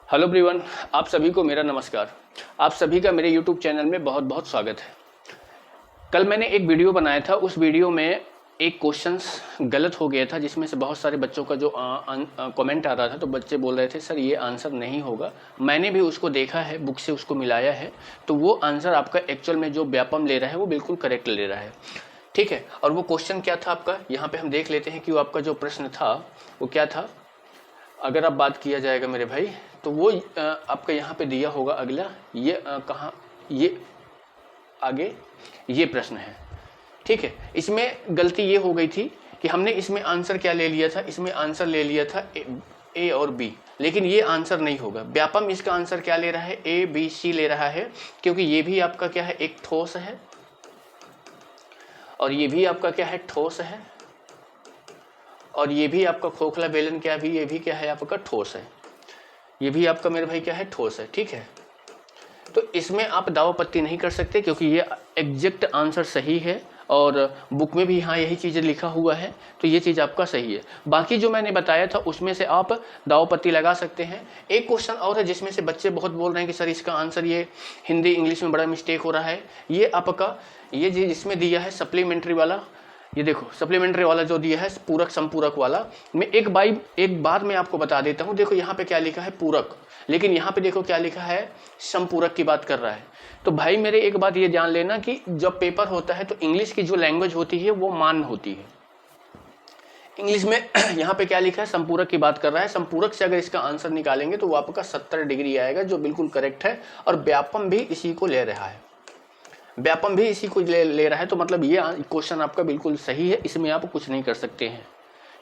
Hello everyone, आप सभी को मेरा नमस्कार। आप सभी का मेरे यूट्यूब चैनल में बहुत बहुत स्वागत है। कल मैंने एक वीडियो बनाया था, उस वीडियो में एक क्वेश्चंस गलत हो गया था, जिसमें से बहुत सारे बच्चों का जो कमेंट आ रहा था, तो बच्चे बोल रहे थे सर ये आंसर नहीं होगा। मैंने भी उसको देखा है, बुक से उसको मिलाया है, तो वो आंसर आपका एक्चुअल में जो व्यापम ले रहा है वो बिल्कुल करेक्ट ले रहा है। ठीक है, और वो क्वेश्चन क्या था आपका, यहाँ पे हम देख लेते हैं कि वो आपका जो प्रश्न था वो क्या था। अगर आप बात किया जाएगा मेरे भाई, तो वो आपका यहाँ पे दिया होगा अगला, ये कहाँ, ये आगे ये प्रश्न है। ठीक है, इसमें गलती ये हो गई थी कि हमने इसमें आंसर क्या ले लिया था, इसमें आंसर ले लिया था ए और बी, लेकिन ये आंसर नहीं होगा। व्यापम इसका आंसर क्या ले रहा है, ए बी सी ले रहा है, क्योंकि ये भी आपका क्या है, एक ठोस है, और ये भी आपका क्या है, ठोस है, और ये भी आपका खोखला बेलन क्या भी, ये भी क्या है आपका ठोस है, ये भी आपका मेरे भाई क्या है, ठोस है। ठीक है, तो इसमें आप दावापत्ती नहीं कर सकते, क्योंकि ये एग्जैक्ट आंसर सही है और बुक में भी हाँ यही चीज़ लिखा हुआ है, तो ये चीज़ आपका सही है। बाकी जो मैंने बताया था उसमें से आप दावापत्ती लगा सकते हैं। एक क्वेश्चन और है जिसमें से बच्चे बहुत बोल रहे हैं कि सर इसका आंसर ये हिंदी इंग्लिश में बड़ा मिस्टेक हो रहा है। ये आपका ये जिसमें दिया है सप्लीमेंट्री वाला, ये देखो सप्लीमेंट्री वाला जो दिया है पूरक संपूरक वाला, मैं एक बार मैं आपको बता देता हूँ। देखो यहाँ पे क्या लिखा है, पूरक, लेकिन यहाँ पे देखो क्या लिखा है, संपूरक की बात कर रहा है। तो भाई मेरे एक बात ये जान लेना कि जब पेपर होता है तो इंग्लिश की जो लैंग्वेज होती है वो मान होती है। इंग्लिश में यहाँ पे क्या लिखा है, संपूरक की बात कर रहा है। संपूरक से अगर इसका आंसर निकालेंगे तो वो आपका 70 डिग्री आएगा, जो बिल्कुल करेक्ट है। और व्यापम भी इसी को ले रहा है, व्यापम भी इसी को ले रहा है, तो मतलब ये क्वेश्चन आपका बिल्कुल सही है, इसमें आप कुछ नहीं कर सकते हैं।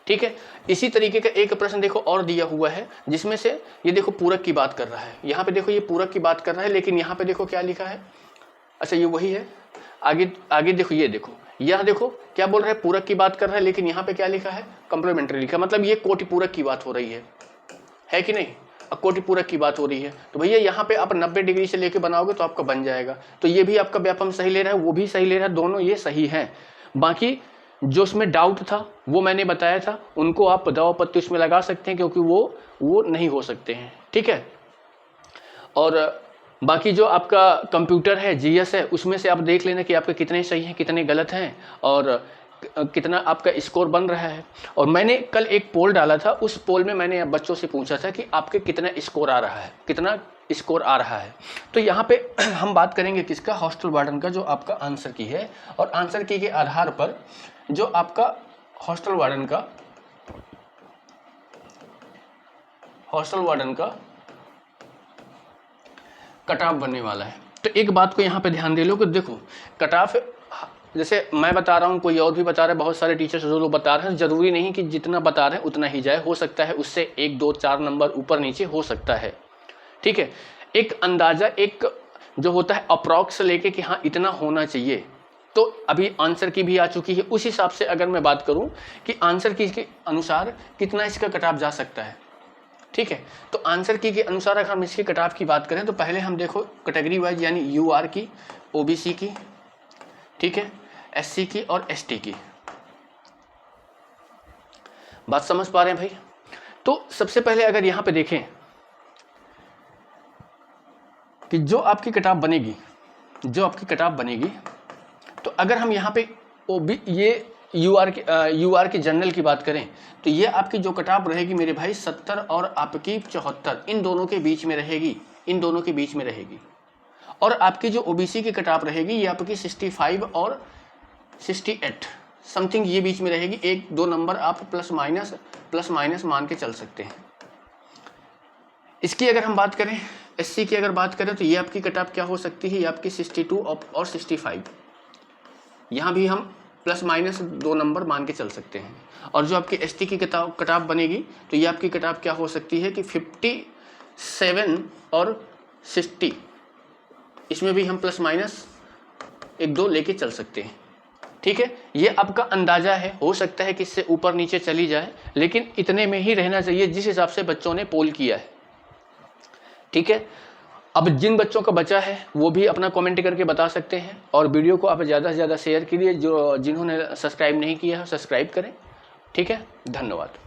ठीक है, इसी तरीके का एक प्रश्न देखो और दिया हुआ है, जिसमें से ये देखो पूरक की बात कर रहा है। यहाँ पे देखो ये पूरक की बात कर रहा है, लेकिन यहाँ पे देखो क्या लिखा है, अच्छा ये वही है। आगे देखो, ये देखो यह देखो क्या बोल रहा है, पूरक की बात कर रहा है, लेकिन यहाँ पे क्या लिखा है, कंप्लीमेंट्री लिखा, मतलब ये कोटि पूरक की बात हो रही है कि नहीं। अब कोटि पूरक की बात हो रही है, तो भैया यहाँ पे आप 90 डिग्री से लेके बनाओगे तो आपका बन जाएगा। तो ये भी आपका व्यापम सही ले रहा है, वो भी सही ले रहा है, दोनों ये सही है। बाकी जो उसमें डाउट था वो मैंने बताया था, उनको आप दावापत्ती उसमें लगा सकते हैं, क्योंकि वो नहीं हो सकते हैं। ठीक है, और बाकी जो आपका कंप्यूटर है, जीएस है, उसमें से आप देख लेना कि आपके कितने सही हैं कितने गलत हैं, और कितना आपका स्कोर बन रहा है। और मैंने कल एक पोल डाला था, उस पोल में मैंने बच्चों से पूछा था कि आपके कितना स्कोर आ रहा है, कितना स्कोर आ रहा है। तो यहाँ पे हम बात करेंगे किसका, हॉस्टल वार्डन का, जो आपका आंसर की है। और आंसर की के आधार पर जो आपका हॉस्टल वार्डन का कट ऑफ बनने वाला है। तो एक बात को यहाँ पे ध्यान दे लो कि देखो कट ऑफ, जैसे मैं बता रहा हूँ, कोई और भी बता रहा है, बहुत सारे टीचर्स जो लोग बता रहे हैं, जरूरी नहीं कि जितना बता रहे हैं उतना ही जाए, हो सकता है उससे 1 2 4 नंबर ऊपर नीचे हो सकता है। ठीक है, एक अंदाजा, एक जो होता है अप्रॉक्स लेके कि हाँ इतना होना चाहिए। तो अभी आंसर की भी आ चुकी है, उस हिसाब से अगर मैं बात करूं कि आंसर की के अनुसार कितना इसका कट ऑफ जा सकता है। ठीक है, तो आंसर की के अनुसार अगर हम इसके कट ऑफ की बात करें, तो पहले हम देखो कैटेगरी वाइज, यानी यूआर की, ओबीसी की, ठीक है, एससी की और एसटी की। बात समझ पा रहे हैं भाई। तो सबसे पहले अगर यहां पे देखें कि जो आपकी कटाव बनेगी, तो अगर हम यहाँ पे ये यूआर की जनरल की बात करें, तो ये आपकी जो कटाव रहेगी मेरे भाई 70 और आपकी 74, इन दोनों के बीच में रहेगी। और आपकी जो ओबीसी की कटाव रहेगी ये आपकी 65 और 68 समथिंग, ये बीच में रहेगी। 1 2 नंबर आप प्लस माइनस मान के चल सकते हैं। इसकी अगर हम बात करें, एससी की अगर बात करें, तो ये आपकी कटाव क्या हो सकती है, ये आपकी 62 और 65, यहाँ भी हम प्लस माइनस 2 नंबर मान के चल सकते हैं। और जो आपकी एसटी की कटाव बनेगी, तो ये आपकी कटाव क्या हो सकती है कि 57 और 60, इसमें भी हम प्लस माइनस 1 2 लेके चल सकते हैं। ठीक है, ये आपका अंदाजा है, हो सकता है कि इससे ऊपर नीचे चली जाए, लेकिन इतने में ही रहना चाहिए जिस हिसाब से बच्चों ने पोल किया है। ठीक है, अब जिन बच्चों का बचा है वो भी अपना कमेंट करके बता सकते हैं, और वीडियो को आप ज़्यादा से ज़्यादा शेयर कीजिए। जिन्होंने सब्सक्राइब नहीं किया है सब्सक्राइब करें। ठीक है, धन्यवाद।